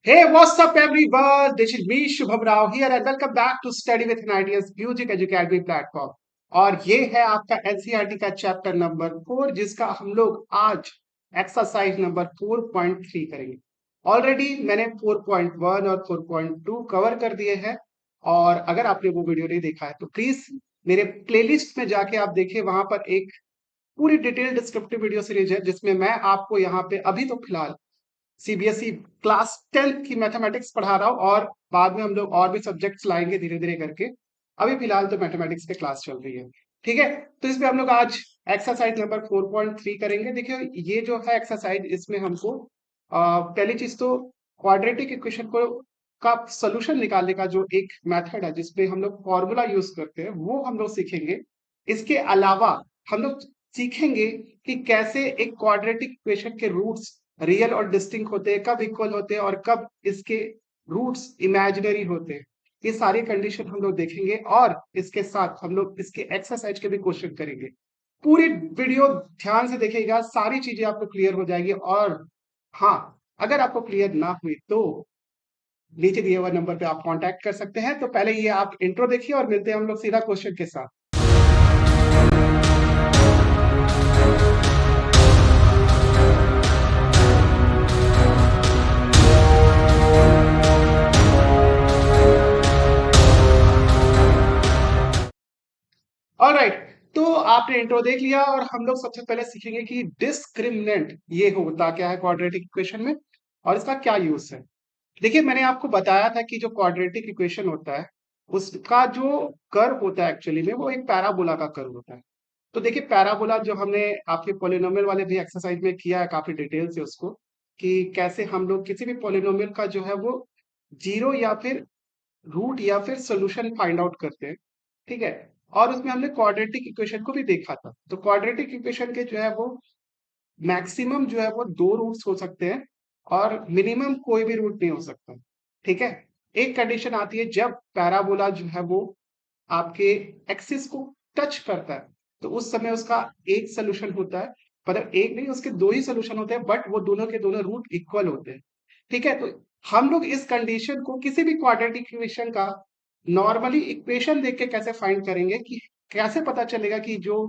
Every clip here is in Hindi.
Hey, what's up, everyone? This is me, Shubham Rao here, and welcome back to Study with Ideas Music Academy platform. और ये है आपका एनसीईआरटी का चैप्टर नंबर 4, जिसका हम लोग आज एक्सरसाइज नंबर 4.3 करेंगे। ऑलरेडी मैंने 4.1 और 4.2 कवर कर दिए हैं, और अगर आपने वो वीडियो नहीं देखा है तो प्लीज मेरे प्लेलिस्ट में जाके आप देखिए। वहां पर एक पूरी डिटेल डिस्क्रिप्टिव वीडियो सीरीज है, जिसमें मैं आपको यहाँ पे अभी तो फिलहाल सीबीएसई क्लास 10th की मैथमेटिक्स पढ़ा रहा हूँ, और बाद में हम लोग और भी सब्जेक्ट्स लाएंगे धीरे धीरे करके। अभी फिलहाल तो मैथमेटिक्स पे क्लास चल रही है। ठीक है, तो इसमें हम लोग आज एक्सरसाइज नंबर 4.3 करेंगे। देखिए, ये जो है एक्सरसाइज, इसमें हमको पहली चीज तो क्वाड्रेटिक इक्वेशन को का सोल्यूशन निकालने का जो एक मेथड है, जिसपे हम लोग फॉर्मूला यूज करते हैं, वो हम लोग सीखेंगे। इसके अलावा हम लोग सीखेंगे कि कैसे एक क्वाड्रेटिक इक्वेशन के रूट्स रियल और डिस्टिंक्ट होते हैं, कब इक्वल होते हैं और कब इसके रूट्स इमेजिनरी होते हैं। ये सारी कंडीशन हम लोग देखेंगे, और इसके साथ हम लोग इसके एक्सरसाइज के भी क्वेश्चन करेंगे। पूरी वीडियो ध्यान से देखिएगा, सारी चीजें आपको क्लियर हो जाएगी। और हाँ, अगर आपको क्लियर ना हुई तो नीचे दिए हुए नंबर पे आप कांटेक्ट कर सकते हैं। तो पहले ये आप इंट्रो देखिए, और मिलते हैं हम लोग सीधा क्वेश्चन के साथ। ऑलराइट, तो आपने इंट्रो देख लिया, और हम लोग सबसे पहले सीखेंगे कि डिस्क्रिमिनेंट ये होता क्या है क्वाड्रेटिक इक्वेशन में, और इसका क्या यूज है। देखिए, मैंने आपको बताया था कि जो क्वाड्रेटिक इक्वेशन होता है, उसका जो कर्व होता है एक्चुअली में, वो एक पैराबोला का कर्व होता है। तो देखिए, पैराबोला जो हमने आपके पॉलिनोमियल वाले भी एक्सरसाइज में किया है काफी डिटेल से उसको, कि कैसे हम लोग किसी भी पॉलिनोमियल का जो है वो जीरो या फिर रूट या फिर सोल्यूशन फाइंड आउट करते हैं। ठीक है, और उसमें हमने क्वाड्रेटिक इक्वेशन को भी देखा था। तो क्वाड्रेटिक इक्वेशन के जो है वो मैक्सिमम जो है वो दो रूट्स हो सकते हैं, और मिनिमम कोई भी रूट नहीं हो सकता। ठीक है, एक कंडीशन आती है जब पैराबोला जो है वो आपके एक्सिस को टच करता है, तो उस समय उसका एक सोल्यूशन होता है। मतलब एक नहीं, उसके दो ही सोल्यूशन होते हैं, बट वो दोनों के दोनों रूट इक्वल होते हैं। ठीक है, तो हम लोग इस कंडीशन को किसी भी क्वाड्रेटिक इक्वेशन का नॉर्मली इक्वेशन देख के कैसे फाइंड करेंगे, कि कैसे पता चलेगा कि जो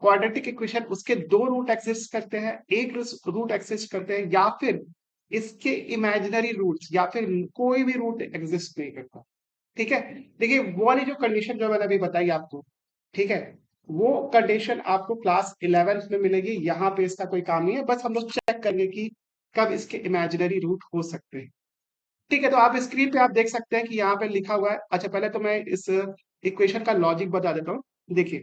क्वाड्रेटिक इक्वेशन उसके दो रूट एक्सिस्ट करते हैं, एक रूट एक्सिस्ट करते हैं, या फिर इसके इमेजिनरी रूट्स, या फिर कोई भी रूट एग्जिस्ट नहीं करता। ठीक है, देखिए वो वाली जो कंडीशन जो मैंने अभी बताई आपको, ठीक है, वो कंडीशन आपको क्लास 11th में मिलेगी। यहाँ पे इसका कोई काम नहीं है, बस हम लोग चेक करेंगे कि कब इसके इमेजिनरी रूट हो सकते हैं। ठीक है, तो आप स्क्रीन पे आप देख सकते हैं कि यहाँ पे लिखा हुआ है। अच्छा, पहले तो मैं इस इक्वेशन का लॉजिक बता देता हूँ। देखिए,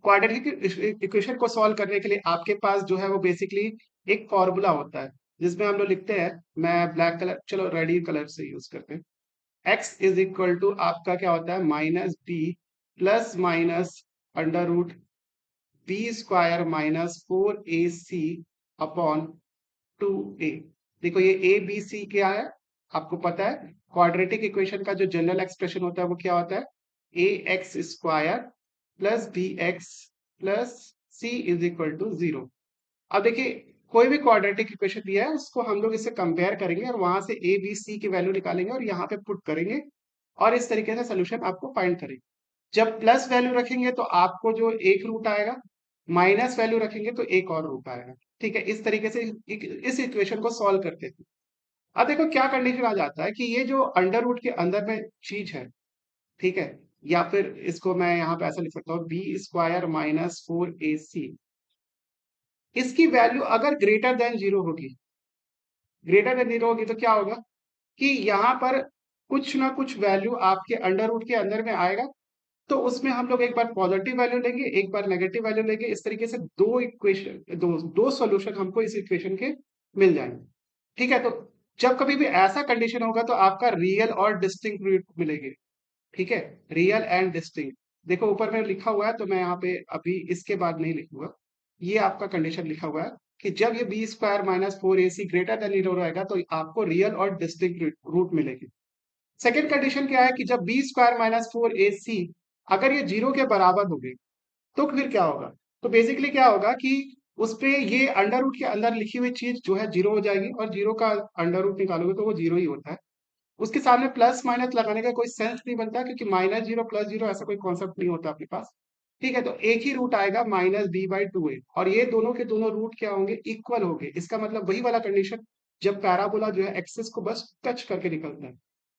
क्वाड्रेटिक इक्वेशन को सॉल्व करने के लिए आपके पास जो है वो बेसिकली एक फॉर्मूला होता है, जिसमें हम लोग लिखते हैं, मैं ब्लैक कलर, चलो रेड कलर से यूज करते हैं। एक्स इज इक्वल टू आपका क्या होता है, minus B plus minus under root B square minus 4ac upon 2a। देखो, ये ए बी सी क्या है, आपको पता है। क्वाड्रेटिक इक्वेशन का जो जनरल एक्सप्रेशन होता है वो क्या होता है, a x square plus b x plus c is equal to 0। अब देखिए, कोई भी क्वाड्रेटिक इक्वेशन दिया है, उसको हम लोग इससे कंपेयर करेंगे, और वहां से ए बी सी की वैल्यू निकालेंगे और यहाँ पे पुट करेंगे, और इस तरीके से सोल्यूशन आपको फाइंड करेंगे। जब प्लस वैल्यू रखेंगे तो आपको जो एक रूट आएगा, माइनस वैल्यू रखेंगे तो एक और रूट आएगा। ठीक है, इस तरीके से इस इक्वेशन को सॉल्व करते हैं। अब देखो क्या कंडीशन आ जाता है, कि ये जो अंडर रूट के अंदर में चीज है, ठीक है, या फिर इसको मैं यहाँ पे ऐसा लिख सकता हूँ, बी स्क्वायर माइनस 4ac, इसकी वैल्यू अगर ग्रेटर देन जीरो होगी, ग्रेटर देन जीरो होगी तो क्या होगा, कि यहाँ पर कुछ ना कुछ वैल्यू आपके अंडर रूट के अंदर में आएगा। तो उसमें हम लोग एक बार पॉजिटिव वैल्यू लेंगे, एक बार नेगेटिव वैल्यू लेंगे। इस तरीके से दो इक्वेशन, दो सॉल्यूशन हमको इस इक्वेशन के मिल जाएंगे। ठीक है, तो जब कभी भी ऐसा कंडीशन होगा तो आपका रियल और डिस्टिंक्ट रूट मिलेंगे। ठीक है, रियल एंड डिस्टिंक्ट। देखो ऊपर में लिखा हुआ है, तो मैं यहाँ पे अभी इसके बाद नहीं लिखूंगा। ये आपका कंडीशन लिखा हुआ है कि जब ये B square minus 4ac greater than zero रहेगा, तो आपको रियल और डिस्टिंक्ट रूट मिलेगी। सेकेंड कंडीशन क्या है, कि जब बी स्क्वायर माइनस 4ac अगर ये जीरो के बराबर होगी, तो फिर क्या होगा, तो बेसिकली क्या होगा कि उस पे ये अंडर रूट के अंदर लिखी हुई चीज जो है जीरो हो जाएगी, और जीरो का अंडर रूट निकालोगे तो वो जीरो ही होता है। उसके सामने प्लस माइनस लगाने का कोई सेंस नहीं बनता, क्योंकि माइनस जीरो प्लस जीरो ऐसा कोई कॉन्सेप्ट नहीं होता आपके पास। ठीक है, तो एक ही रूट आएगा -b/2a, और ये दोनों के दोनों रूट क्या होंगे, इक्वल होंगे। इसका मतलब वही वाला कंडीशन जब पैराबोला जो है एक्सिस को बस टच करके निकलता है।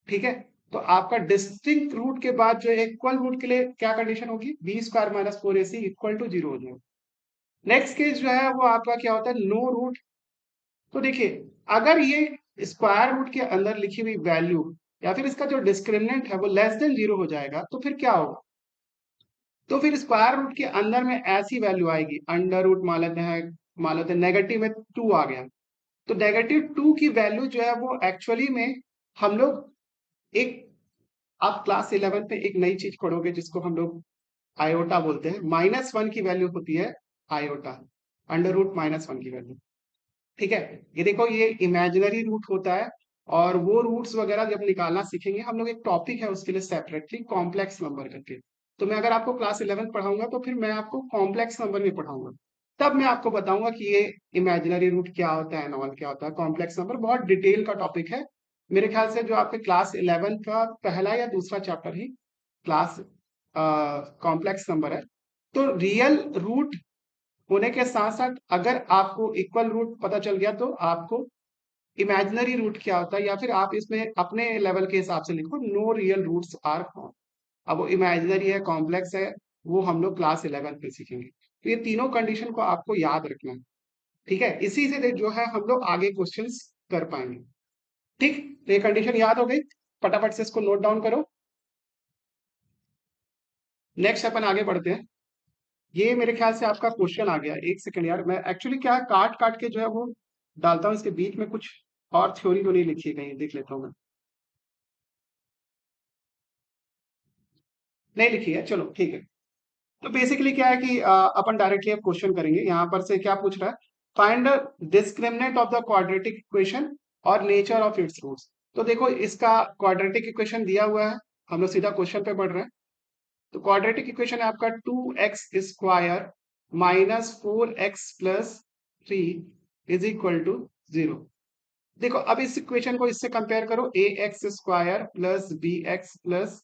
ठीक है, तो आपका डिस्टिंक्ट रूट के बाद जो है इक्वल रूट के लिए क्या कंडीशन होगी, b² - 4ac equal to zero हो जाएगा। नेक्स्ट केस जो है वो आपका क्या होता है, नो रूट। तो देखिए, अगर ये स्क्वायर रूट के अंदर लिखी हुई वैल्यू या फिर इसका जो डिस्क्रिमिनेंट है वो लेस देन जीरो हो जाएगा, तो फिर क्या होगा, तो फिर स्क्वायर रूट के अंदर में ऐसी वैल्यू आएगी, अंडर रूट मान लेते हैं नेगेटिव में 2 आ गया, तो -2 की वैल्यू जो है वो एक्चुअली में हम लोग एक, आप क्लास 11 पे एक नई चीज पढ़ोगे जिसको हम लोग आयोटा बोलते हैं। -1 की वैल्यू होती है आयोटा, अंडर रूट -1 की वैल्यू। ठीक है, ये देखो ये इमेजिनरी रूट होता है, और वो रूट्स वगैरह जब निकालना सीखेंगे हम लोग, एक टॉपिक है उसके लिए सेपरेटली, कॉम्प्लेक्स नंबर करके। तो मैं अगर आपको क्लास 11 पढ़ाऊंगा तो फिर मैं आपको कॉम्प्लेक्स नंबर में पढ़ाऊंगा, तब मैं आपको बताऊंगा कि ये इमेजिनरी रूट क्या होता है, नॉन क्या होता है, कॉम्प्लेक्स नंबर बहुत डिटेल का टॉपिक है। मेरे ख्याल से जो आपके क्लास 11 का पहला या दूसरा चैप्टर ही क्लास कॉम्प्लेक्स नंबर है। तो रियल रूट होने के साथ साथ अगर आपको इक्वल रूट पता चल गया तो आपको इमेजिनरी रूट क्या होता है, या फिर आप इसमें अपने लेवल के हिसाब से लिखो, no real roots are found. अब वो इमेजिनरी है, कॉम्प्लेक्स है, वो हम लोग क्लास 11 पे सीखेंगे। तो ये तीनों कंडीशन को आपको याद रखना है। ठीक है, इसी से जो है हम लोग आगे क्वेश्चंस कर पाएंगे। ठीक, तो ये कंडीशन याद हो गई, फटाफट से इसको नोट डाउन करो। नेक्स्ट अपन आगे बढ़ते हैं। ये मेरे ख्याल से आपका क्वेश्चन आ गया, एक सेकंड यार, मैं एक्चुअली क्या काट काट के जो है वो डालता हूँ, इसके बीच में कुछ और थ्योरी तो नहीं लिखी है कहीं, देख लेता हूँ मैं। नहीं लिखी है, चलो ठीक है। तो बेसिकली क्या है कि अपन डायरेक्टली अब क्वेश्चन करेंगे। यहाँ पर से क्या पूछ रहा है, find the discriminant of the quadratic equation और नेचर ऑफ इट्स रूट्स। तो देखो इसका क्वाड्रेटिक इक्वेशन दिया हुआ है, हम लोग सीधा क्वेश्चन पे बढ़ रहे हैं। तो क्वाड्रेटिक इक्वेशन है आपका 2x² -4x+3 is equal to 0। देखो अब इस इक्वेशन को इससे कंपेयर करो, ax² plus bx plus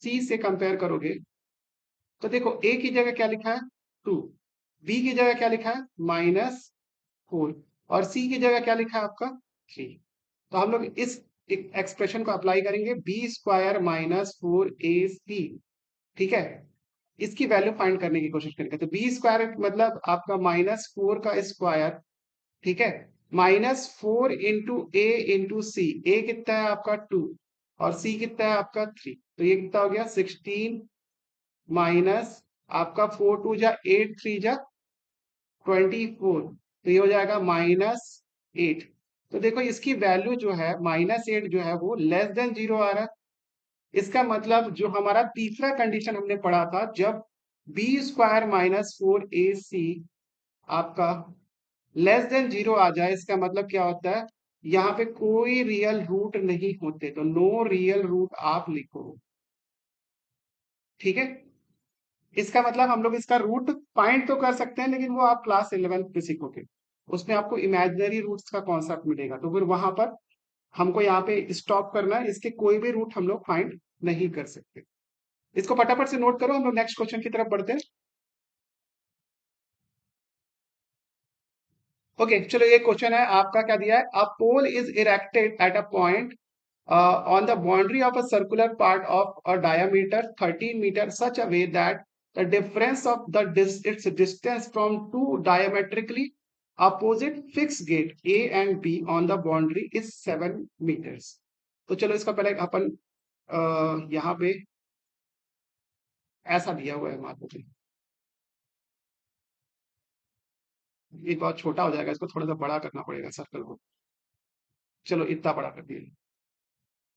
c से कंपेयर करोगे, तो देखो a की जगह क्या लिखा है 2, b की जगह क्या लिखा है -4, और c की जगह क्या लिखा है आपका 3। तो हम लोग इस एक्सप्रेशन को अप्लाई करेंगे, b² - 4ac। ठीक है, इसकी वैल्यू फाइंड करने की कोशिश करेंगे। तो b² मतलब आपका -4 का स्क्वायर, ठीक है, -4 into a into C. a कितना है आपका 2, और c कितना है आपका 3, तो ये कितना हो गया 16 माइनस आपका 4 2 जा 8 3 जा 24, तो ये हो जाएगा -8। तो देखो इसकी वैल्यू जो है -8 जो है वो लेस देन जीरो आ रहा है। इसका मतलब जो हमारा तीसरा कंडीशन हमने पढ़ा था, जब b² -4ac आपका लेस देन जीरो आ जाए, इसका मतलब क्या होता है, यहाँ पे कोई रियल रूट नहीं होते, तो नो रियल रूट आप लिखो। ठीक है, इसका मतलब हम लोग इसका रूट फाइंड तो कर सकते हैं, लेकिन वो आप क्लास 11 पे सीखोगे, उसमें आपको इमेजिनरी रूट्स का कॉन्सेप्ट मिलेगा, तो फिर वहां पर हमको यहाँ पे स्टॉप करना है, इसके कोई भी रूट हम लोग फाइंड नहीं कर सकते। इसको फटाफट से नोट करो, हम लोग नेक्स्ट क्वेश्चन की तरफ बढ़ते हैं। ओके चलो, ये क्वेश्चन है आपका, क्या दिया है, a pole is erected at a point on the boundary of a circular part of a diameter 13 meter such a way that the difference of its distance from two diametrically opposite fixed gate A and B on the boundary is 7 meters। तो चलो इसका पहले अपन यहाँ पे ऐसा दिया हुआ है, मान लीजिए ये बहुत छोटा हो जाएगा, इसको थोड़ा सा बड़ा करना पड़ेगा सर्कल को। चलो इतना बड़ा कर दिया।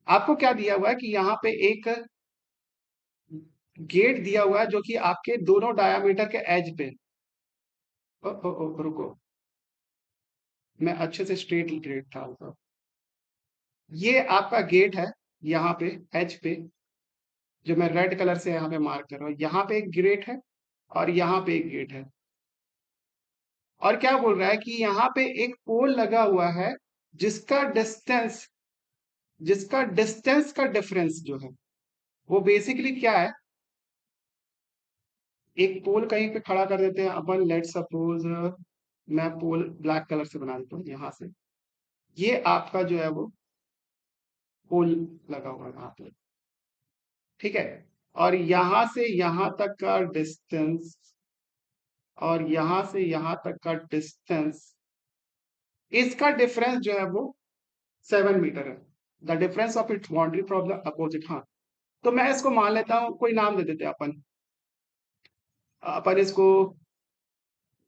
आपको क्या दिया हुआ है कि यहाँ पे एक गेट दिया हुआ है जो कि आपके दोनों डायामीटर के एज पे, रुको, मैं अच्छे से स्ट्रेट गेट डालता हूँ। ये आपका गेट है, यहाँ पे एच पे, जो मैं रेड कलर से यहाँ पे मार्क कर रहा हूँ, यहाँ पे एक गेट है और यहाँ पे एक गेट है। और क्या बोल रहा है कि यहाँ पे एक पोल लगा हुआ है जिसका डिस्टेंस का डिफरेंस जो है वो बेसिकली क्या है। एक पोल कहीं पे खड़ा कर देते हैं अपन, लेट सपोज मैं पोल ब्लैक कलर से बना देता हूँ यहाँ से। ये आपका जो है वो पोल लगा हुआ है वहां पे, ठीक है। और यहां से यहां तक का डिस्टेंस, और यहां से यहां तक का डिस्टेंस, इसका डिफरेंस जो है वो 7 मीटर है। The difference of its boundary from the opposite. हाँ, तो मैं इसको मान लेता हूँ, कोई नाम दे देते हैं अपन। अपन इसको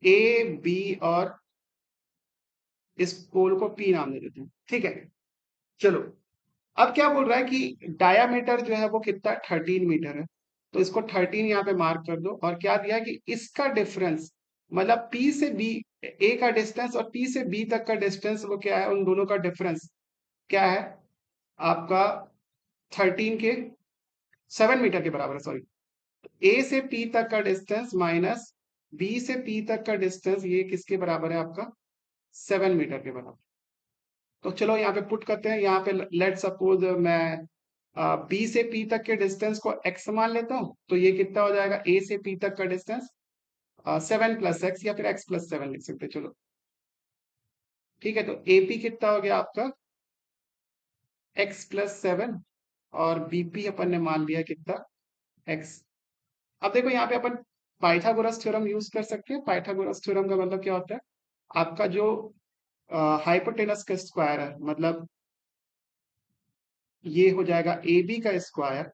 ए बी और इस पोल को पी नाम दे देते हैं, ठीक है। चलो, अब क्या बोल रहा है कि डायामीटर जो है वो कितना, 13 मीटर है। तो इसको 13 यहाँ पे मार्क कर दो। और क्या दिया कि इसका डिफरेंस, मतलब पी से बी, ए का डिस्टेंस और पी से बी तक का डिस्टेंस वो क्या है, उन दोनों का डिफरेंस क्या है आपका, 13 के 7 मीटर के बराबर है, सॉरी। ए से पी तक का डिस्टेंस माइनस बी से पी तक का डिस्टेंस, ये किसके बराबर है आपका, 7 मीटर के बराबर। तो चलो यहाँ पे पुट करते हैं। यहाँ पे लेट सपोज मैं बी से पी तक के डिस्टेंस को एक्स मान लेता हूँ। तो ये कितना हो जाएगा, ए से पी तक का डिस्टेंस 7 + x, या फिर x + 7 लिख सकते हैं। चलो ठीक है, तो एपी कितना हो गया आपका, x + 7, और बीपी अपन ने मान लिया कितना, x। अब देखो यहाँ पे अपन पाइथागोरस थ्योरम यूज कर सकते हैं। पाइथागोरस थ्योरम का मतलब क्या होता है, आपका जो हाइपोटेनस का स्क्वायर है, मतलब ये हो जाएगा ए बी का स्क्वायर,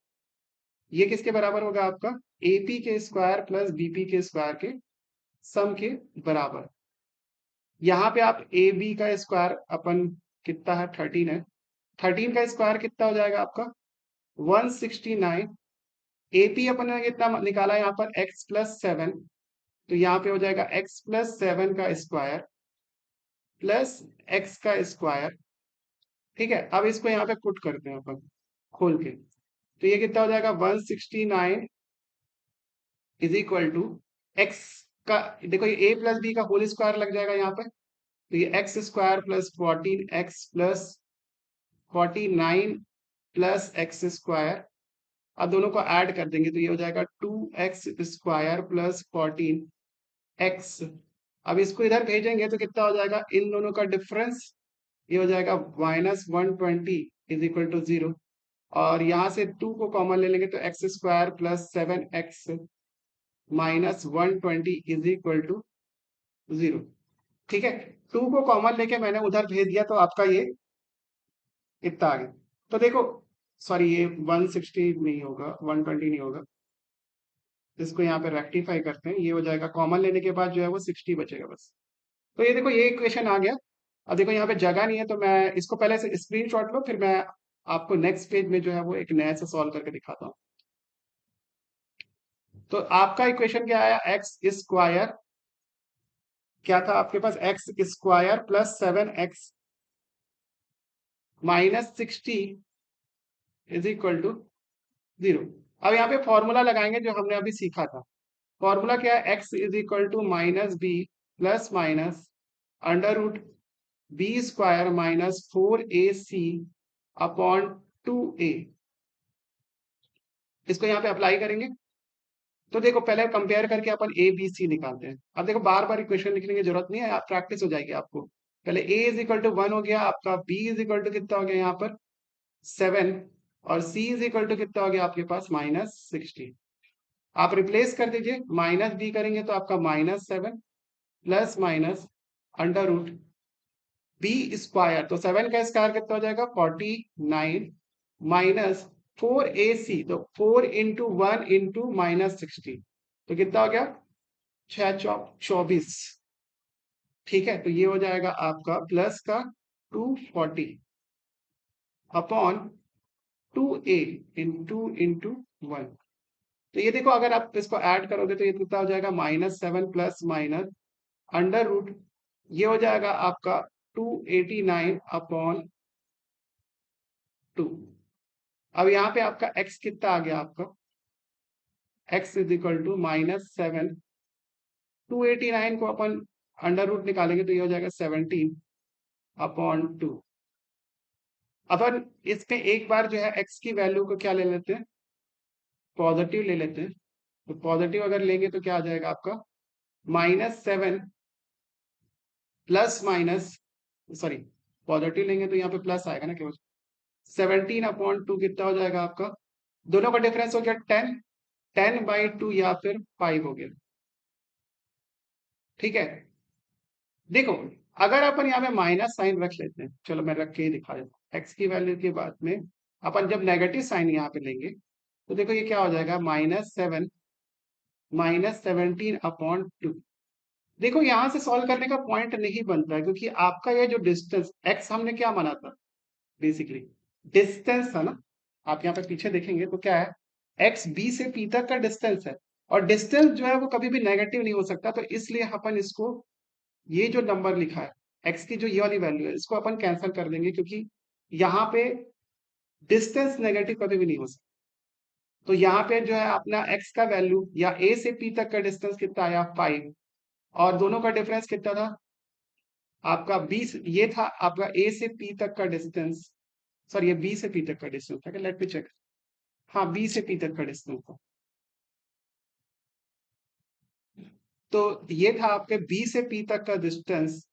ये किसके बराबर होगा आपका, एपी के स्क्वायर प्लस बीपी के स्क्वायर के सम के बराबर। यहाँ पे आप ए बी का स्क्वायर अपन कितना है, 13 है। 13 का स्क्वायर कितना हो जाएगा आपका, 169। एपी अपन ने कितना निकाला है यहाँ पर, x + 7। तो यहाँ पे हो जाएगा x + 7 का स्क्वायर प्लस एक्स का स्क्वायर, ठीक है। अब इसको यहाँ पे पुट करते हैं अपन खोल के। तो ये कितना हो जाएगा, 169 इज इक्वल टू एक्स का, देखो ये ए प्लस बी का होल स्क्वायर लग जाएगा यहाँ पे। तो ये x² + 14x + 49 प्लस x²। अब दोनों को ऐड कर देंगे तो ये हो जाएगा 2x² + 14x। अब इसको इधर भेजेंगे तो कितना हो जाएगा, इन दोनों का डिफरेंस, ये हो जाएगा -120 इज इक्वल टू 0। और यहाँ से 2 को कॉमन ले लेंगे तो x² + 7x -120 is equal to 0, ठीक है। 2 को कॉमन लेके मैंने उधर भेज दिया तो आपका ये इतना आ गया। तो देखो, सॉरी ये 160 नहीं होगा, 120 नहीं होगा। इसको यहाँ पे रेक्टिफाई करते हैं, ये हो जाएगा, कॉमन लेने के बाद जो है वो 60 बचेगा बस। तो ये देखो, ये इक्वेशन आ गया। अब देखो यहाँ पे जगह नहीं है तो मैं इसको पहले से स्क्रीनशॉट लो, फिर मैं आपको नेक्स्ट पेज में जो है वो एक नया से सॉल्व करके दिखाता हूँ। तो आपका इक्वेशन क्या आया, x² क्या था आपके पास, x² + 7x -60 is equal to 0। अब यहाँ पे फॉर्मूला लगाएंगे जो हमने अभी सीखा था। फॉर्मूला क्या है, x is equal to -b plus minus √b² -4ac upon 2a। इसको यहाँ पे अप्लाई करेंगे तो देखो, पहले कंपेयर करके अपन ए बी सी निकालते हैं। अब देखो, बार बार इक्वेशन लिखने की जरूरत नहीं है, आप प्रैक्टिस हो जाएगी आपको। पहले a इज इक्वल टू 1 हो गया आपका, b इज इक्वल टू कितना हो गया यहाँ पर 7, और c इज इक्वल टू कितना हो गया आपके पास -60। आप रिप्लेस कर दीजिए, -b करेंगे तो आपका -7 प्लस माइनस √b²। तो 7 का स्क्वायर कितना हो जाएगा, 49 माइनस 4ac, तो 4 × 1 × -60, तो कितना हो गया, 6 चौक 24, ठीक है। तो ये हो जाएगा आपका प्लस का 240 अपॉन 2a × 1। तो ये देखो, अगर आप इसको ऐड करोगे तो ये कितना हो जाएगा, -7 प्लस माइनस √ ये हो जाएगा आपका 289 अपॉन 2। अब यहाँ पे आपका x कितना आ गया आपका, x इज इक्वल टू -7, 289 को अपन अंडर रूट निकालेंगे तो ये हो जाएगा 17/2। अपन इसमें एक बार जो है x की वैल्यू को क्या ले लेते हैं, पॉजिटिव ले लेते हैं। तो पॉजिटिव अगर लेंगे तो क्या आ जाएगा आपका, -7 प्लस माइनस, सॉरी, पॉजिटिव लेंगे तो यहाँ पे प्लस आएगा ना केवल। 17/2 कितना हो जाएगा आपका, दोनों का डिफरेंस हो गया 10, 10/2 या फिर 5 हो गया। ठीक है, देखो अगर अपन यहाँ पे माइनस साइन रख लेते हैं, चलो मैं रख के ही दिखा देता हूँ। एक्स की वैल्यू के बाद में अपन जब नेगेटिव साइन यहाँ पे लेंगे तो देखो ये क्या हो जाएगा, -7 -17/2। देखो यहाँ से सॉल्व करने का पॉइंट नहीं बनता है, क्योंकि आपका ये जो डिस्टेंस एक्स हमने क्या माना था, बेसिकली डिस्टेंस था ना। आप यहाँ पे पीछे देखेंगे तो क्या है, एक्स बी से पी तक का डिस्टेंस है, और डिस्टेंस जो है वो कभी भी नेगेटिव नहीं हो सकता। तो इसलिए अपन इसको, ये जो नंबर लिखा है एक्स की जो ये वाली वैल्यू है, इसको अपन कैंसिल कर देंगे, क्योंकि यहाँ पे डिस्टेंस नेगेटिव कभी भी नहीं हो सकता। तो यहाँ पे जो है अपना एक्स का वैल्यू या ए से पी तक का डिस्टेंस कितना आया, 5, और दोनों का डिफरेंस कितना था आपका 20। ये था आपका ए से पी तक का डिस्टेंस, सॉरी ये बी से पी तक का डिस्टेंस था, लेट मी चेक। हाँ, बी से पी तक का डिस्टेंस था। तो ये था आपके बी से पी तक का डिस्टेंस।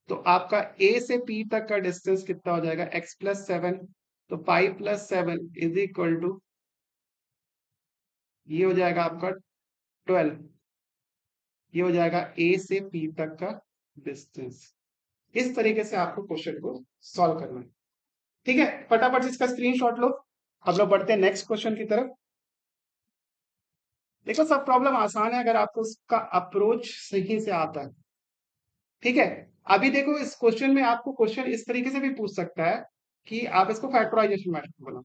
तो आपका ए से पी तक का डिस्टेंस कितना हो जाएगा, x+7। तो 5+7 इज इक्वल टू, ये हो जाएगा आपका 12। ये हो जाएगा ए से पी तक का डिस्टेंस। इस तरीके से आपको क्वेश्चन को सॉल्व करना है। ठीक है, फटाफट से इसका स्क्रीनशॉट लो। अब लोग बढ़ते हैं नेक्स्ट क्वेश्चन की तरफ। देखो सब प्रॉब्लम आसान है अगर आपको उसका अप्रोच सही से आता है। ठीक है, अभी देखो इस क्वेश्चन में आपको क्वेश्चन इस तरीके से भी पूछ सकता है कि आप इसको फैक्टराइजेशन मेथड बोलो।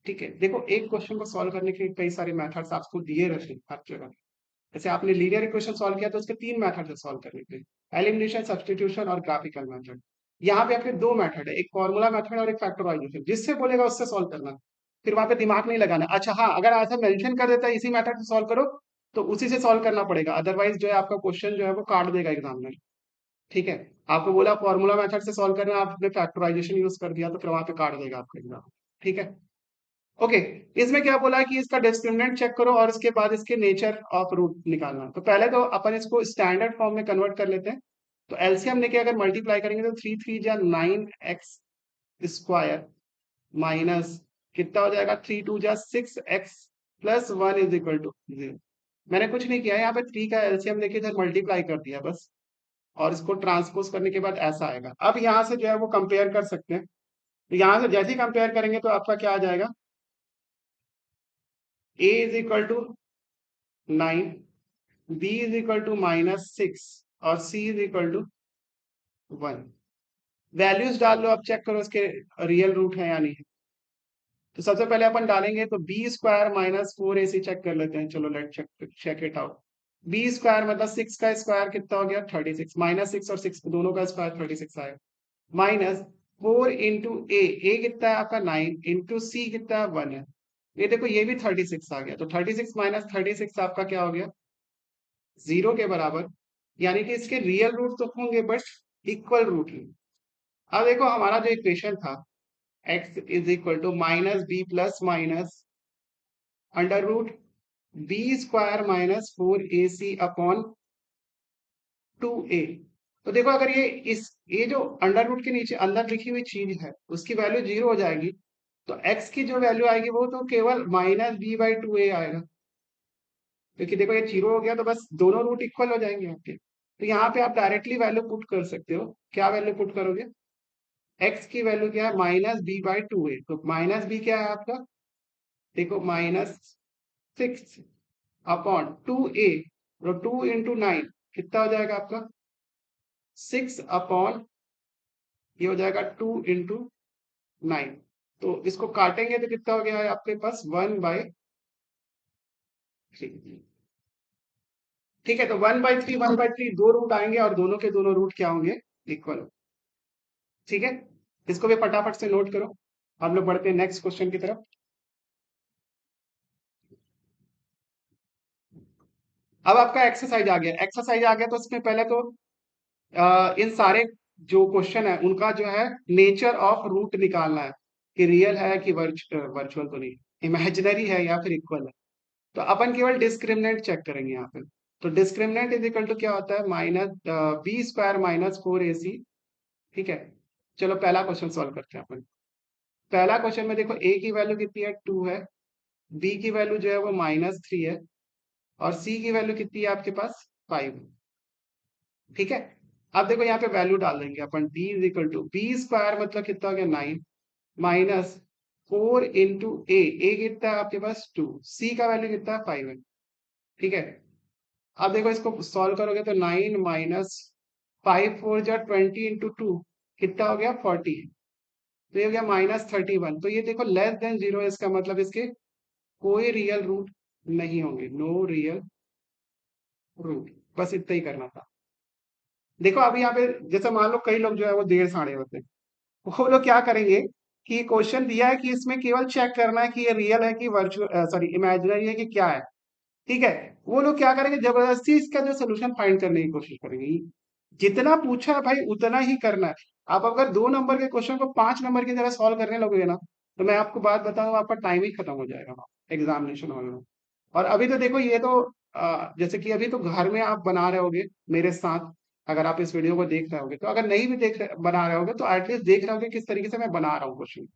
ठीक है, देखो एक क्वेश्चन को सॉल्व करने के कई सारे मेथड्स आपको दिए रहते हैं हर जगह। जैसे आपने लीनियर इक्वेशन सॉल्व किया तो उसके 3 मेथड है सॉल्व करने के, एलिमिनेशन, सब्स्टिट्यूशन और ग्राफिकल मेथड। यहाँ पे आपके 2 मेथड है, एक फॉर्मूला मेथड और एक फैक्टराइजेशन। जिससे बोलेगा उससे सॉल्व करना, फिर वहां पे दिमाग नहीं लगाना। अच्छा हाँ, अगर ऐसा मेंशन कर देता है इसी मेथड से सॉल्व करो, तो उसी से सॉल्व करना पड़ेगा, अदरवाइज जो है आपका क्वेश्चन जो है वो काट देगा एग्जाम में। ठीक है, आपको बोला फॉर्मूला मेथड से सॉल्व करना, आपने फैक्टराइजेशन यूज कर दिया तो फिर वहां पे काट देगा आपका एग्जाम। ठीक है, ओके। इसमें क्या बोला है कि इसका डिस्क्रिमिनेंट चेक करो और इसके बाद इसके नेचर ऑफ रूट निकालना। तो पहले तो अपन इसको स्टैंडर्ड फॉर्म में कन्वर्ट कर लेते हैं। तो एलसीएम लेके अगर मल्टीप्लाई करेंगे तो 3×3 = 9x² माइनस कितना हो जाएगा, 3×2 = 6x+1 इज इक्वल टू 0। मैंने कुछ नहीं किया, यहाँ पे 3 का एलसीएम लेके इधर मल्टीप्लाई कर दिया बस, और इसको ट्रांसपोज करने के बाद ऐसा आएगा। अब यहाँ से जो है वो कंपेयर कर सकते हैं। तो यहाँ से जैसे ही कंपेयर करेंगे तो आपका क्या आ जाएगा, a is equal to 9, b is equal to -6 और c is equal to 1। Values डाल लो, अब चेक करो इसके रियल रूट है या नहीं है। तो सबसे पहले अपन डालेंगे तो b² - 4ac चेक कर लेते हैं। चलो late check it out. b² मतलब 6 का स्क्वायर कितना हो गया, 36, -6 और 6 दोनों का स्क्वायर 36 आएगा, माइनस 4 इंटू ए कितना है आपका 9, इंटू सी कितना है 1 है। ये देखो ये भी 36 आ गया, तो 36 - 36 आपका क्या हो गया, 0 के बराबर। यानी कि इसके रियल रूट तो होंगे बट इक्वल रूट नहीं। अब देखो हमारा जो इक्वेशन था, x is equal to -b+- under root b² - 4ac/2a। तो देखो अगर ये जो अंडर रूट के नीचे अंदर लिखी हुई चीज है उसकी वैल्यू 0 हो जाएगी, तो x की जो वैल्यू आएगी वो तो केवल -b/2a आएगा, क्योंकि देखो ये 0 हो गया तो बस दोनों रूट इक्वल हो जाएंगे आपके। तो यहाँ पे आप डायरेक्टली वैल्यू पुट कर सकते हो। क्या वैल्यू पुट करोगे, x की वैल्यू क्या है, -b/2a। तो माइनस बी क्या है आपका, देखो -6/2a, तो 2 × 9 कितना हो जाएगा आपका, 6 ये हो जाएगा 2 × 9। तो इसको काटेंगे तो कितना हो गया है आपके पास, 1/3। ठीक है, तो 1/3 1/3 दो रूट आएंगे और दोनों के दोनों रूट क्या होंगे, इक्वल। ठीक है, इसको भी फटाफट से नोट करो। हम लोग बढ़ते हैं नेक्स्ट क्वेश्चन की तरफ। अब आपका एक्सरसाइज आ गया, एक्सरसाइज आ गया तो इसमें पहले तो इन सारे जो क्वेश्चन है उनका जो है नेचर ऑफ रूट निकालना है, कि रियल है कि वर्चुअल तो नहीं, इमेजिनरी है या फिर इक्वल है। तो अपन केवल डिस्क्रिमिनेंट चेक करेंगे यहाँ पे। तो डिस्क्रिमिनेंट इज इक्वल टू क्या होता है, minus B square minus 4ac। ठीक है, चलो पहला क्वेश्चन सॉल्व करते हैं अपन। पहला क्वेश्चन में देखो a की वैल्यू कितनी है, 2 है, b की वैल्यू जो है वो -3 है, और c की वैल्यू कितनी है आपके पास, 5 है। ठीक है, अब देखो यहाँ पे वैल्यू डाल देंगे अपन, d is equal to B square मतलब कितना हो गया 9, माइनस 4 इंटू ए कितना है आपके पास 2, c का वैल्यू कितना है 5 है। ठीक है, अब देखो इसको सॉल्व करोगे तो 9 माइनस 5 4 जा 20 इंटू 2 कितना हो गया 40, तो ये हो गया -31। तो ये देखो लेस देन जीरो, इसका मतलब इसके कोई रियल रूट नहीं होंगे, नो रियल रूट। बस इतना ही करना था। देखो अभी यहाँ पे जैसे मान लो कई लोग जो है वो 1.5 होते हैं, वो लोग क्या करेंगे कि क्वेश्चन दिया है कि इसमें केवल चेक करना है कि ये रियल है कि वर्चुअल, सॉरी इमेजिनरी है कि क्या है। ठीक है, वो लोग क्या करेंगे, जबरदस्ती इसका जो सोल्यूशन फाइंड करने की कोशिश करेंगे। जितना पूछा है भाई उतना ही करना है। आप अगर 2 नंबर के क्वेश्चन को 5 नंबर की तरह सॉल्व करने लगोगे ना, तो मैं आपको बात बताऊं, आपका टाइम ही खत्म हो जाएगा एग्जामिनेशन हॉल में। और अभी तो देखो ये तो जैसे कि अभी तो घर में आप बना रहे होगे मेरे साथ, अगर आप इस वीडियो को देख रहे होगे, तो अगर नहीं भी बना रहे होगे तो एटलीस्ट देख रहे होगे किस तरीके से मैं बना रहा हूँ क्वेश्चन।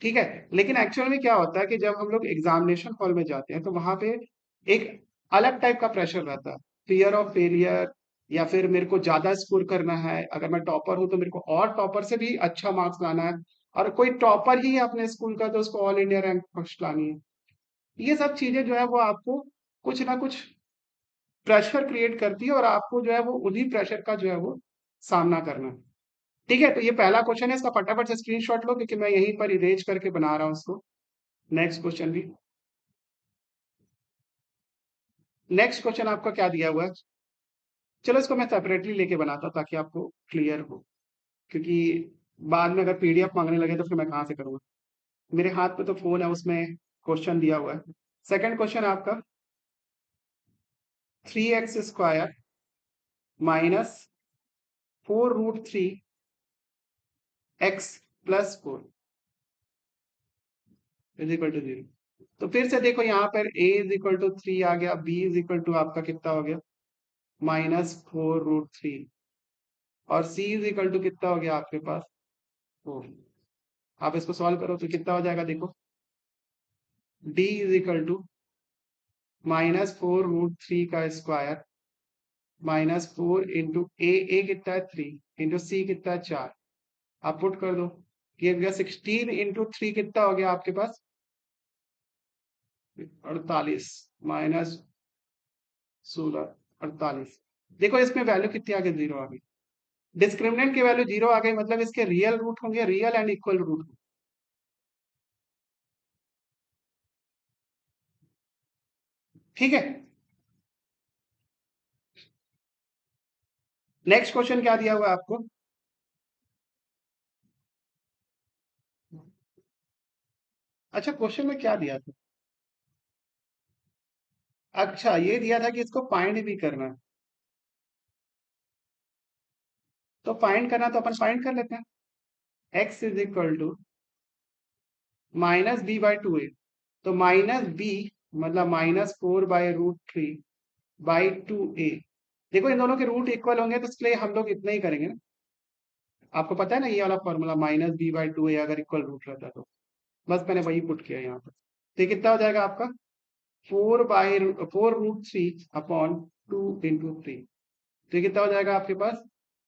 ठीक है, लेकिन एक्चुअल में क्या होता है कि जब हम लोग एग्जामिनेशन हॉल में जाते हैं तो वहां पे एक अलग टाइप का प्रेशर रहता है, फियर ऑफ फेलियर, या फिर मेरे को ज्यादा स्कोर करना है, अगर मैं टॉपर हूं तो मेरे को और टॉपर से भी अच्छा मार्क्स लाना है, और कोई टॉपर ही है अपने स्कूल का तो उसको ऑल इंडिया रैंक फर्स्ट लानी है। ये सब चीजें जो है वो आपको कुछ ना कुछ प्रेशर क्रिएट करती है, और आपको जो है वो उन्हीं प्रेशर का जो है वो सामना करना है। ठीक है, तो ये पहला क्वेश्चन है, इसका फटाफट से स्क्रीनशॉट लो क्योंकि मैं यहीं पर इरेज करके बना रहा हूँ इसको। नेक्स्ट क्वेश्चन भी, नेक्स्ट क्वेश्चन आपका क्या दिया हुआ है, चलो इसको मैं सेपरेटली लेके बनाता हूँ ताकि आपको क्लियर हो, क्योंकि बाद में अगर पीडीएफ मांगने लगे तो फिर मैं कहाँ से करूँगा। मेरे हाथ पे तो फोन है, उसमें क्वेश्चन दिया हुआ है। सेकंड क्वेश्चन आपका, 3x² -4√3 x+4 is equal to 0। तो फिर से देखो यहाँ पर a इज इक्वल टू 3 आ गया, b इज इक्वल टू आपका कितना हो गया -4√3, और c इज इक्वल टू कितना हो गया आपके पास 4। आप इसको सॉल्व करो तो कितना हो जाएगा, देखो d इज इक्वल टू -4√3 का स्क्वायर -4 इंटू ए कितना है 3 इंटू सी कितना है 4। आप पुट कर दो, ये हो गया 16 इंटू 3 कितना हो गया आपके पास 48, -16 48। देखो इसमें वैल्यू कितनी आ गई, 0 आ गई। डिस्क्रिमिनेंट की वैल्यू 0 आ गई, मतलब इसके रियल रूट होंगे, रियल एंड इक्वल रूट। ठीक है, नेक्स्ट क्वेश्चन क्या दिया हुआ है आपको, अच्छा क्वेश्चन में क्या दिया था, अच्छा ये दिया था कि इसको फाइंड भी करना है। तो फाइंड करना तो अपन फाइंड कर लेते हैं, x is equal to -b/2a। तो -b मतलब -4/√3 बाई 2a। देखो इन दोनों के रूट इक्वल होंगे तो इसलिए हम लोग इतना ही करेंगे ना। आपको पता है ना ये वाला फॉर्मूला, -b/2a अगर इक्वल रूट रहता तो। बस मैंने वही पुट किया यहाँ पर। तो ये कितना हो जाएगा आपका 4/4√3 अपॉन 2 × 3। तो ये कितना हो जाएगा आपके पास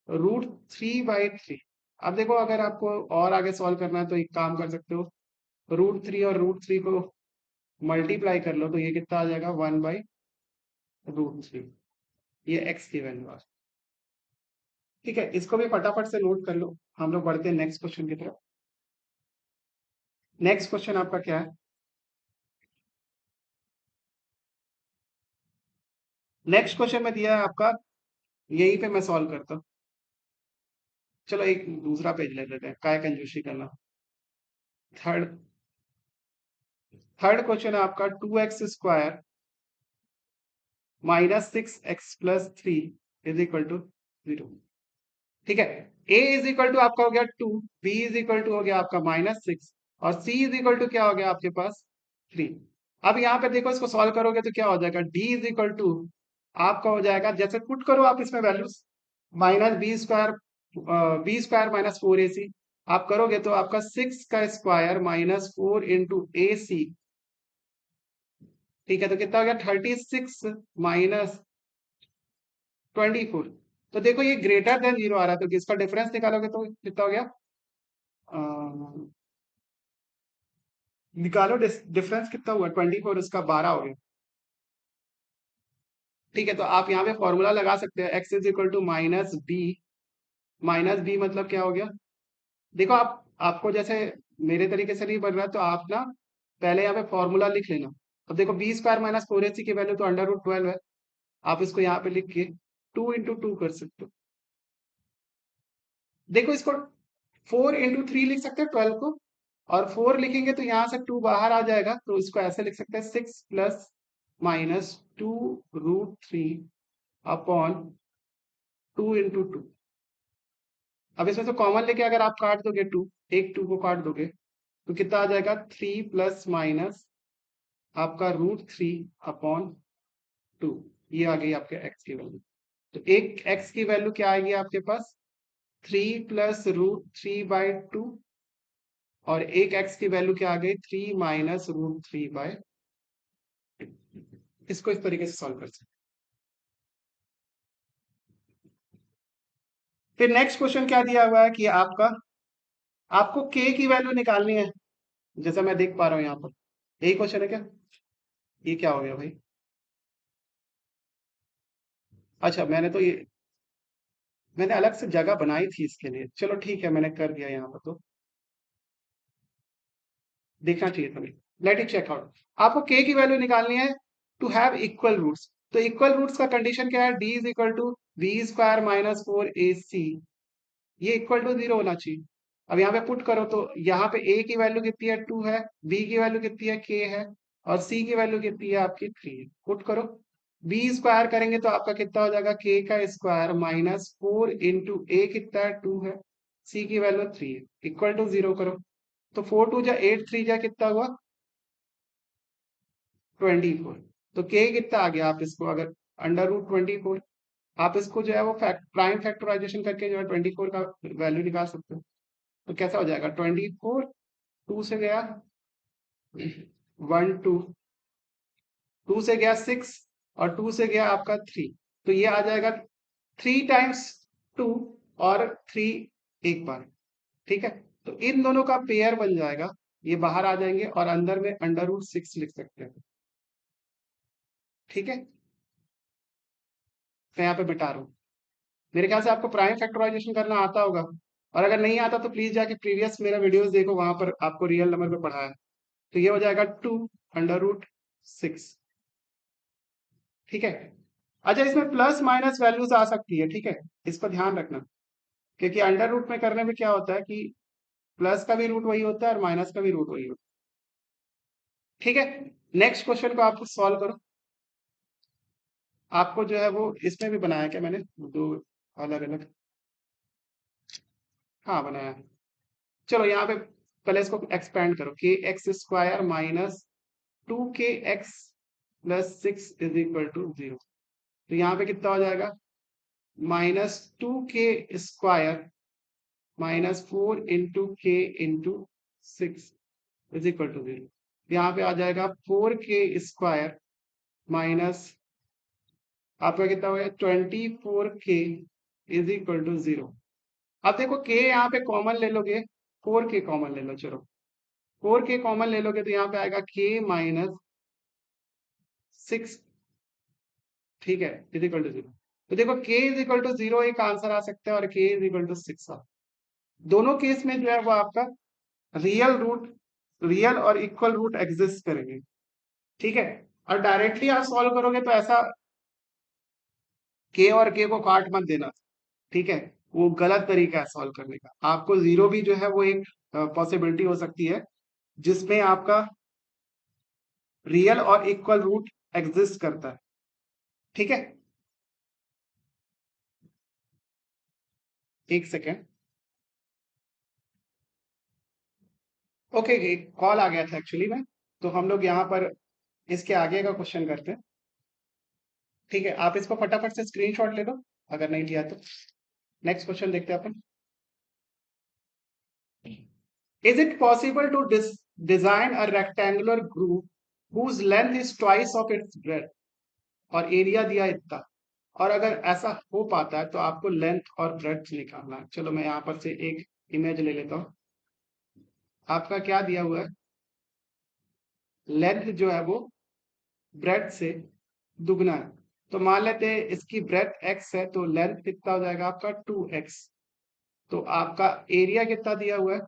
√3/3। अब देखो अगर आपको और आगे सॉल्व करना है तो एक काम कर सकते हो, √3 और √3 को मल्टीप्लाई कर लो, तो ये कितना आ जाएगा 1/√3। ये x की वैल्यू आ। ठीक है, इसको भी फटाफट से नोट कर लो, हम लोग बढ़ते हैं नेक्स्ट क्वेश्चन की तरफ। नेक्स्ट क्वेश्चन आपका क्या है, नेक्स्ट क्वेश्चन में दिया है आपका, यहीं पे मैं सॉल्व करता हूँ। चलो एक दूसरा पेज ले लेते हैं, काय कंजूसी करना। थर्ड थर्ड क्वेश्चन है आपका, 2x² -6x+3 is equal to 0। ठीक है, a इज इक्वल टू आपका हो गया 2, b इज इक्वल टू हो गया आपका -6 और c इज इक्वल टू क्या हो गया आपके पास 3। अब यहाँ पे देखो इसको सॉल्व करोगे तो क्या हो जाएगा, d इज इक्वल टू आपका हो जाएगा, जैसे पुट करो आप इसमें वैल्यूज, -b² -4ac आप करोगे तो आपका 6 का स्क्वायर -4 × AC। ठीक है, तो कितना हो गया 36 -24। तो देखो ये ग्रेटर देन 0 आ रहा है, तो इसका डिफरेंस निकालोगे तो कितना हो गया, अ, निकालो डिफरेंस कितना हुआ, 24 इसका 12 हो गया। ठीक है, तो आप यहाँ पे फॉर्मूला लगा सकते हैं, x is equal to -b मतलब क्या हो गया, देखो आप, आपको जैसे मेरे तरीके से नहीं बन रहा तो आप ना पहले यहाँ पे फॉर्मूला लिख लेना। अब देखो b² -4ac की वैल्यू तो √12 है, आप इसको यहाँ पे लिख के 2 × 2 कर सकते हो। देखो इसको 4 × 3 लिख सकते हैं 12 को, और 4 लिखेंगे तो यहाँ से 2 बाहर आ जाएगा, तो इसको ऐसे लिख सकते हैं 6 + -2√3 अपॉन 2 × 2। अब इसमें से कॉमन लेके अगर आप काट दोगे 2, एक 2 को काट दोगे तो कितना आ जाएगा 3 प्लस माइनस आपका √3 अपॉन 2। ये आ गई आपके x की वैल्यू। तो एक x की वैल्यू क्या आएगी आपके पास 3 प्लस √3/2, और एक x की वैल्यू क्या आ गई 3 माइनस √3/2। इसको इस तरीके से सॉल्व कर सकते हैं। फिर नेक्स्ट क्वेश्चन क्या दिया हुआ है कि आपको k की वैल्यू निकालनी है, जैसा मैं देख पा रहा हूं यहाँ पर। यही क्वेश्चन है क्या, ये क्या हो गया भाई, अच्छा मैंने अलग से जगह बनाई थी इसके लिए, चलो ठीक है मैंने कर दिया यहाँ पर, तो देखना चाहिए था। Let it check out. आपको k की वैल्यू निकालनी है टू हैव इक्वल रूट्स। तो इक्वल रूट्स का कंडीशन क्या है, d is equal to b² -4ac, ये इक्वल टू 0 होना चाहिए। अब यहाँ पे पुट करो तो यहाँ पे a की वैल्यू कितनी है 2 है, b की वैल्यू कितनी है k है, और c की वैल्यू कितनी है आपकी 3 है। पुट करो, b स्क्वायर करेंगे तो आपका कितना हो जाएगा k का स्क्वायर -4 × a कितना है 2 है, c की वैल्यू 3 है, इक्वल टू 0 करो। तो 4 2 जा 8 3 जा कितना हुआ 24। तो k कितना आ गया, आप इसको अगर √24, आप इसको जो है वो प्राइम फैक्टराइजेशन करके जो है 24 का वैल्यू निकाल सकते हो। तो कैसा हो जाएगा 24, 2 से गया 1 2, 2 से गया 6, और 2 से गया आपका 3, तो ये आ जाएगा 3 टाइम्स 2 और 3 एक बार। ठीक है, तो इन दोनों का पेयर बन जाएगा, ये बाहर आ जाएंगे और अंदर में √6 लिख सकते हैं। ठीक है, मैं यहाँ पे बिठा रहा हूँ। मेरे ख्याल से आपको प्राइम फैक्टराइजेशन करना आता होगा, और अगर नहीं आता तो प्लीज जाके प्रीवियस मेरा वीडियोस देखो, वहां पर आपको रियल नंबर पे पढ़ा है। तो ये हो जाएगा 2 √6। ठीक है, अच्छा इसमें प्लस माइनस वैल्यूज आ सकती है, ठीक है, इस पर ध्यान रखना, क्योंकि अंडर रूट में करने में क्या होता है कि प्लस का भी रूट वही होता है और माइनस का भी रूट वही होता है। ठीक है, नेक्स्ट क्वेश्चन को आपको सॉल्व करो। आपको जो है वो इसमें भी बनाया क्या मैंने, दो अलग अलग, हाँ बनाया है। चलो यहाँ पे पहले इसको एक्सपेंड करो, k² -2kx+6 is equal to 0। तो यहाँ पे कितना हो जाएगा -2k² -4 × k × 6 is equal to 0। यहाँ पे आ जाएगा 4k² माइनस आपका कितना हो गया 24k इज इक्वल टू 0। अब देखो k यहाँ पे कॉमन ले लोगे, 4k कॉमन ले लो, चलो 4k कॉमन ले लोगे तो यहाँ पे आएगा k -6, ठीक है, इज इक्वल टू 0। तो देखो k इज इक्वल टू 0 एक आंसर आ सकता है, और k इज इक्वल टू 6 दोनों केस में जो है वो आपका रियल और इक्वल रूट एग्जिस्ट करेंगे। ठीक है, और डायरेक्टली आप सॉल्व करोगे तो ऐसा k और k को काट मत देना, ठीक है, वो गलत तरीका है सॉल्व करने का। आपको 0 भी जो है वो एक पॉसिबिलिटी हो सकती है जिसमें आपका रियल और इक्वल रूट एग्जिस्ट करता है। ठीक है, एक सेकेंड। ओके, कॉल आ गया था एक्चुअली में, तो हम लोग यहाँ पर इसके आगे का क्वेश्चन करते हैं। ठीक है, आप इसको फटाफट से स्क्रीनशॉट ले लो अगर नहीं लिया तो। नेक्स्ट क्वेश्चन देखते हैं अपन। Is it possible to design a rectangular group whose length is twice of its breadth, और एरिया दिया इतना, और अगर ऐसा हो पाता है तो आपको लेंथ और ब्रेड्थ निकालना है। चलो मैं यहाँ पर से एक इमेज ले लेता हूँ। आपका क्या दिया हुआ है, लेंथ जो है वो ब्रेड्थ से दुगना है। तो मान लेते हैं इसकी ब्रेड्थ x है, तो लेंथ कितना हो जाएगा आपका 2x। तो आपका एरिया कितना दिया हुआ है,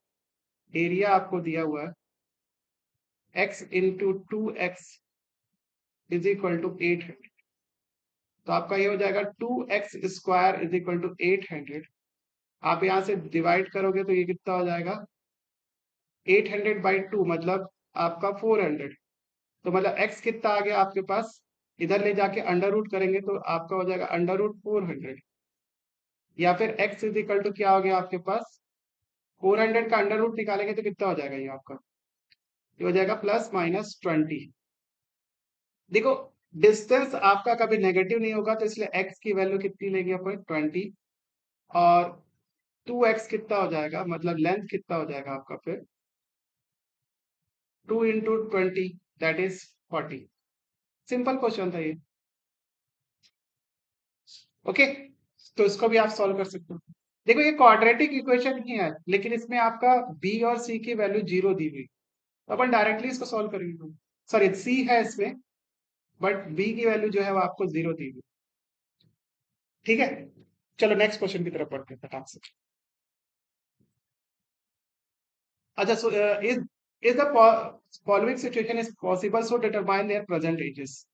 एरिया आपको दिया हुआ है x into 2x is equal to 800। तो आपका ये हो जाएगा 2x² इज इक्वल टू 800। आप यहाँ से डिवाइड करोगे तो ये कितना हो जाएगा, 800/2 मतलब आपका 400। तो मतलब x कितना आ गया आपके पास, इधर ले जाके अंडर रूट करेंगे तो आपका हो जाएगा अंडर रूट 400। या फिर x इज इक्वल टू क्या हो गया आपके पास, 400 का अंडर रूट निकालेंगे तो कितना हो जाएगा ये आपका, ये हो जाएगा +-20। देखो, डिस्टेंस आपका कभी नेगेटिव नहीं होगा, तो इसलिए x की वैल्यू कितनी लेंगे अपन, 20। और 2x कितना हो जाएगा, मतलब लेंथ कितना हो जाएगा आपका फिर 2 into 20 that is 40। Simple question था ये। ओके, तो इसको भी आप सॉल्व कर सकते हो। देखो ये क्वाड्रेटिक इक्वेशन ही है, लेकिन इसमें आपका b और c की वैल्यू 0 दी हुई, तो अपन डायरेक्टली इसको सॉल्व करेंगे। सॉरी, c है इसमें, बट b की वैल्यू जो है वो आपको 0 दी हुई। ठीक है, चलो नेक्स्ट क्वेश्चन की तरफ बढ़ते हैं फटाक से। अच्छा, so is the following situation is possible, so determine there present ages.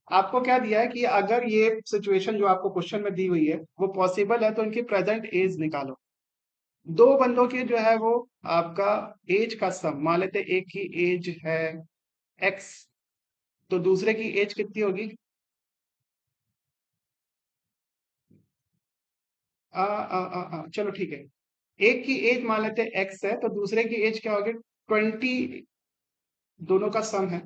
आपको क्या दिया है कि अगर ये सिचुएशन जो आपको क्वेश्चन में दी हुई है वो पॉसिबल है, तो इनकी प्रेजेंट एज निकालो। दो बंदों की जो है वो आपका एज का सम, मान लेते हैं एक की एज है x, तो दूसरे की एज कितनी होगी, चलो ठीक है, एक की एज मान लेते हैं x है, तो दूसरे की एज क्या होगी 20। दोनों का सम है,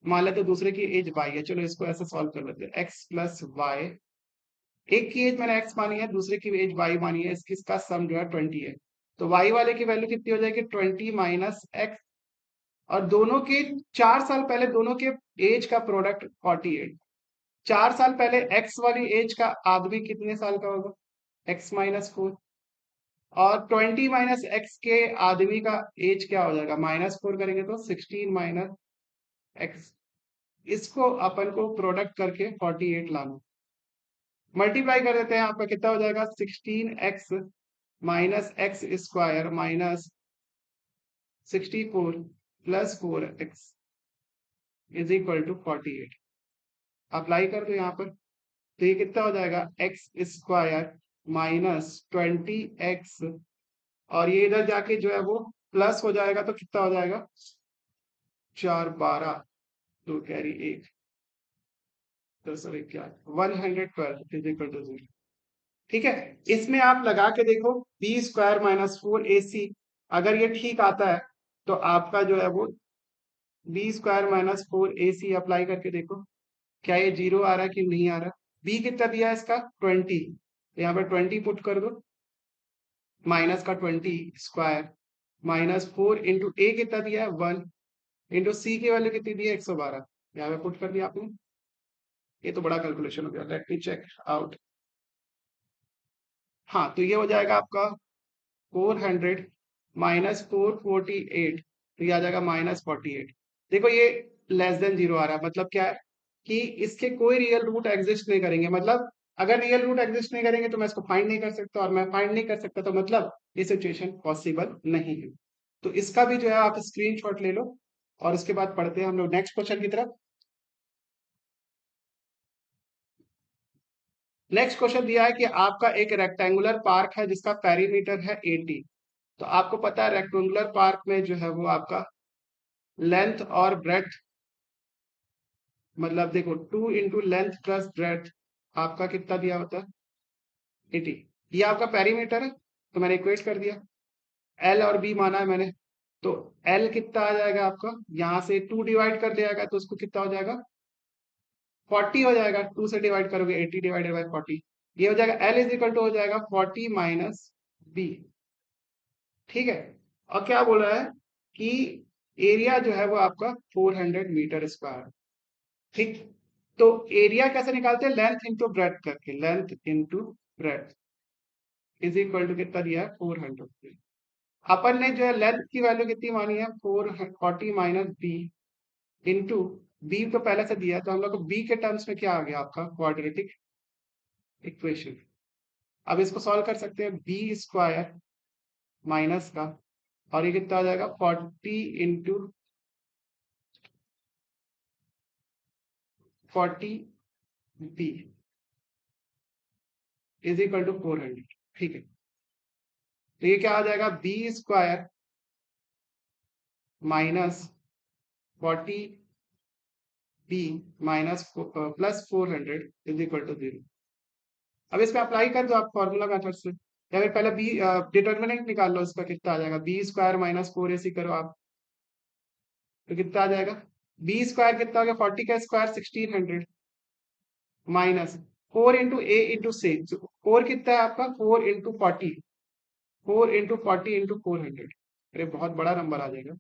मान लेते हैं दूसरे की एज y है। चलो इसको ऐसे सॉल्व कर लेते हैं, x प्लस वाई। एक की एज मैंने x मानी है, दूसरे की एज y मानी है, इसका सम जो है 20 है। तो y वाले की वैल्यू कितनी हो जाएगी, 20 माइनस x। और दोनों के 4 साल पहले दोनों के एज का प्रोडक्ट 48। 4 साल पहले x वाली एज का आदमी कितने साल का होगा, x-4। और 20 माइनस x के आदमी का एज क्या हो जाएगा, -4 करेंगे तो 16 माइनस x। इसको अपन को प्रोडक्ट करके 48 लाना, मल्टीप्लाई कर देते हैं, आपका कितना हो जाएगा 16x minus x² minus 64 plus 4x is equal to 48। Apply कर दो यहाँ पर, तो ये कितना हो जाएगा x² माइनस 20x, और ये इधर जाके जो है वो प्लस हो जाएगा, तो कितना हो जाएगा 4 12, 2 कैरी 1, तो सॉरी क्या 112 इज इक्वल टू 0। ठीक है, इसमें आप लगा के देखो b² माइनस 4ac, अगर ये ठीक आता है तो आपका जो है वो b² माइनस 4ac अप्लाई करके देखो क्या ये 0 आ रहा है कि नहीं आ रहा। b कितना दिया है इसका 20, तो यहाँ पर 20 पुट कर दो, माइनस का 20² माइनस 4 इंटू ए कितना दिया है 1, इंटू सी की वैल्यू कितनी दी है 112, यहाँ पे पुट कर दिया आपने। ये तो बड़ा कैलकुलेशन हो गया, लेट मी चेक आउट। हाँ, तो ये हो जाएगा आपका 400 माइनस 448, तो ये आ जाएगा -48। देखो ये <<0 आ रहा है, मतलब क्या है कि इसके कोई रियल रूट एग्जिस्ट नहीं करेंगे, मतलब अगर रियल रूट एग्जिस्ट नहीं करेंगे तो मैं इसको फाइंड नहीं कर सकता, और मैं फाइंड नहीं कर सकता तो मतलब ये सिचुएशन पॉसिबल नहीं है। तो इसका भी जो है आप स्क्रीनशॉट ले लो, और उसके बाद पढ़ते हैं हम लोग नेक्स्ट क्वेश्चन की तरफ। नेक्स्ट क्वेश्चन दिया है कि आपका एक रेक्टेंगुलर पार्क है जिसका पेरीमीटर है 80। तो आपको पता है रेक्टेंगुलर पार्क में जो है वो आपका लेंथ और ब्रेड्थ मतलब देखो 2 into लेंथ प्लस ब्रेथ आपका कितना दिया होता है 80। ये आपका पेरीमीटर है तो मैंने इक्वेट कर दिया। एल और बी माना है मैंने, तो एल कितना आ जाएगा आपका, यहाँ से 2 डिवाइड कर दिया जाएगा तो उसको कितना हो जाएगा 40 हो जाएगा। 2 से डिवाइड करोगे 80 डिवाइडेड बाई 40, ये हो जाएगा एल इज इक्वल टू हो जाएगा 40 माइनस बी। ठीक है। और क्या बोला है कि एरिया जो है वो आपका 400 मीटर स्क्वायर। ठीक। तो एरिया कैसे निकालते हैं, लेंथ इंटू ब्रेथ करके, length into breadth is equal to कितना दिया है 400। अपन ने जो है लेंथ की वैल्यू कितनी मानी है 440 माइनस बी इंटू बी तो पहले से दिया है, तो हम लोग को बी के टर्म्स में क्या आ गया आपका क्वाड्रेटिक इक्वेशन। अब इसको सॉल्व कर सकते हैं, बी स्क्वायर माइनस का, और ये कितना आ जाएगा 40 बी इज इक्वल टू 400। ठीक है। तो ये क्या आ जाएगा b square minus 40 b minus plus 400 is equal to 0। अब इसमें अप्लाई कर दो आप फॉर्मूला मेथड से, या फिर पहले बी डिटर्मिनेंट निकाल लो, इसका कितना आ जाएगा बी स्क्वायर माइनस 4ac करो आप, तो कितना आ जाएगा बी स्क्वायर कितना हो गया 40 का स्क्वायर 1600 माइनस 4 इंटू ए इंटू 6, 4 कितना है आपका 4 इंटू 40, 4 इंटू 40 इंटू 400। अरे बहुत बड़ा नंबर आ जाएगा।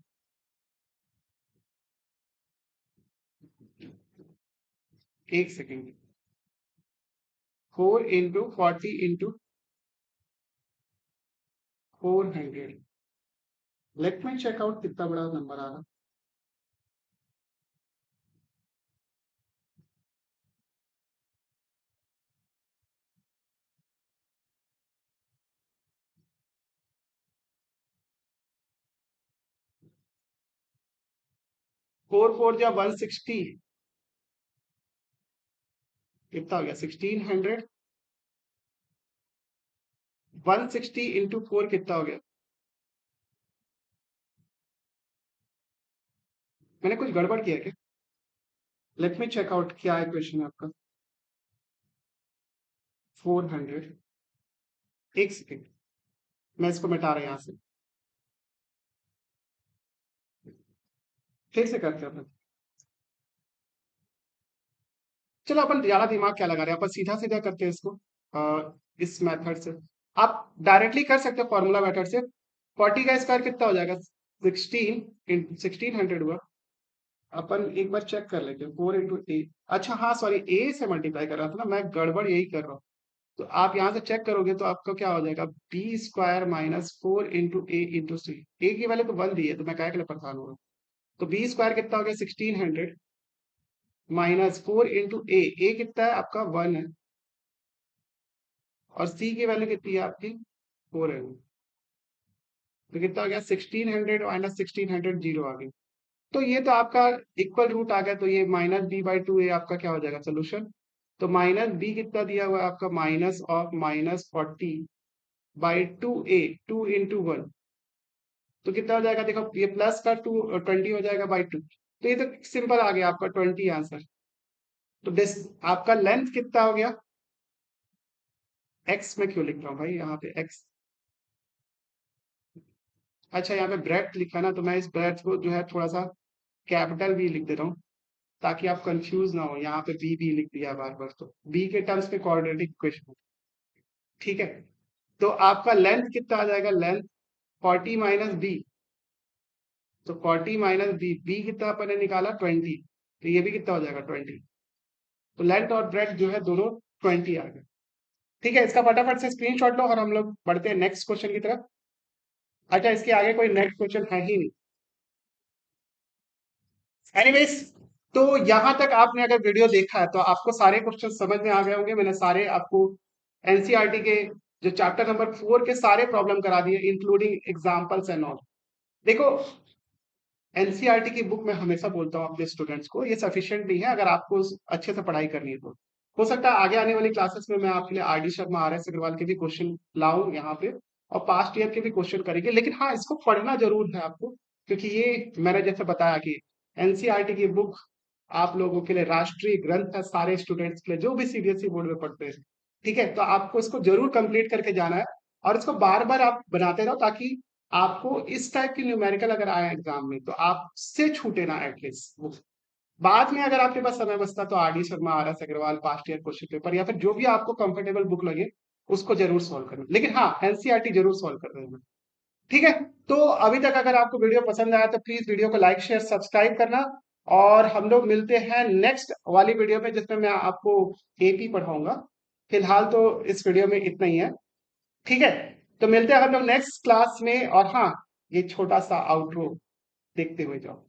एक second, 4 into 40 into 400, let me check out कितना बड़ा नंबर आ रहा। फोर फोर या 160, कितना हो गया 1600, 160 इंटू 4 कितना हो गया, मैंने कुछ गड़बड़ किया क्या, लेट मी चेक आउट क्या है क्वेश्चन आपका। 400, एक सेकेंड, मैं इसको मिटा रहा हूं यहाँ से, फिर से करते हैं अपन। चलो अपन ज्यादा दिमाग क्या लगा रहे हैं, अपन सीधा सीधा करते हैं इसको। इस मेथड से आप डायरेक्टली कर सकते हो, फॉर्मूला मेथड से। 40 का स्क्वायर कितना हो जाएगा 16 हुआ। अपन एक बार चेक कर लेते हैं 4 इंटू ए, अच्छा हाँ सॉरी ए से मल्टीप्लाई कर रहा था ना मैं, गड़बड़ यही कर रहा हूँ। तो आप यहाँ से चेक करोगे तो आपका क्या हो जाएगा बी स्क्वायर माइनस 4 इंटू ए इंटू 3, ए की वैल्यू तो 1 दी है तो मैं क्या के लिए परेशान हो रहा हूँ। तो बी स्क्वायर कितना हो गया 1600 माइनस 4 इंटू ए कितना है आपका 1 है, और सी की वैल्यू कितनी है आपकी 4 है, तो कितना हो गया 1600 माइनस 1600, 0 आ गया। तो ये तो आपका इक्वल रूट आ गया, तो ये माइनस बी बाई 2 ए आपका क्या हो जाएगा सोल्यूशन। तो माइनस बी कितना दिया हुआ है आपका minus of minus 40 by 2 A, 2 into 1, तो कितना हो जाएगा देखो ये प्लस का 20 हो जाएगा बाई 2, तो ये तो सिंपल आ गया आपका 20 आंसर। तो डिस आपका लेंथ कितना हो गया, एक्स में क्यों लिख रहा हूँ भाई यहाँ पे एक्स, अच्छा यहाँ पे ब्रेथ लिखा है ना, तो मैं इस ब्रेथ को जो है थोड़ा सा कैपिटल बी लिख दे रहा हूँ ताकि आप कंफ्यूज ना हो, यहाँ पे बी लिख दिया बार बार, तो बी के टर्म्स में क्वाड्रेटिक इक्वेशन। ठीक है। तो आपका लेंथ कितना आ जाएगा, लेंथ 40 माइनस बी, तो 40 माइनस बी, बी कितना अपन ने निकाला 20, तो ये भी कितना हो जाएगा 20, तो लेंथ और ब्रेथ जो है दोनों 20 आ गए। ठीक है, इसका फटाफट से स्क्रीनशॉट लो और हम लोग बढ़ते हैं नेक्स्ट क्वेश्चन की तरफ। अच्छा इसके आगे कोई नेक्स्ट क्वेश्चन है ही नहीं। एनीवेज, तो यहां तक आपने अगर वीडियो देखा है तो आपको सारे क्वेश्चन समझ में आ गए होंगे, मैंने सारे आपको एनसीईआरटी के जो चैप्टर नंबर 4 के सारे प्रॉब्लम करा दिए इंक्लूडिंग एग्जांपल्स एंड ऑल। देखो एनसीईआरटी की बुक मैं हमेशा बोलता हूँ अपने स्टूडेंट्स को ये सफिशिएंट नहीं है, अगर आपको अच्छे से पढ़ाई करनी है तो हो सकता है आगे आने वाली क्लासेस में मैं आपके लिए R D Sharma R S Agarwal के भी क्वेश्चन लाऊं यहाँ पे, और पास्ट ईयर के भी क्वेश्चन करेंगे, लेकिन हाँ इसको पढ़ना जरूर है आपको, क्योंकि ये मैंने जैसे बताया कि एनसीईआरटी की बुक आप लोगों के लिए राष्ट्रीय ग्रंथ है, सारे स्टूडेंट्स के लिए जो भी सीबीएसई बोर्ड में पढ़ते हैं। ठीक है, तो आपको इसको जरूर कंप्लीट करके जाना है और इसको बार बार आप बनाते रहो, ताकि आपको इस टाइप की न्यूमेरिकल अगर आए एग्जाम में तो आपसे छूटे ना एटलीस्ट। बाद में अगर आपके पास समय बचता तो R D Sharma, R S Agarwal, past year question paper या फिर जो भी आपको कंफर्टेबल बुक लगे उसको जरूर सॉल्व करना, लेकिन हाँ एनसीईआरटी जरूर सॉल्व कर देना। ठीक है, तो अभी तक अगर आपको वीडियो पसंद आया तो प्लीज वीडियो को लाइक शेयर सब्सक्राइब करना, और हम लोग मिलते हैं नेक्स्ट वाली वीडियो में जिसमें मैं आपको एपी पढ़ाऊंगा। फिलहाल तो इस वीडियो में इतना ही है। ठीक है, तो मिलते हैं हम लोग नेक्स्ट क्लास में, और हाँ ये छोटा सा आउटरो देखते हुए जाओ।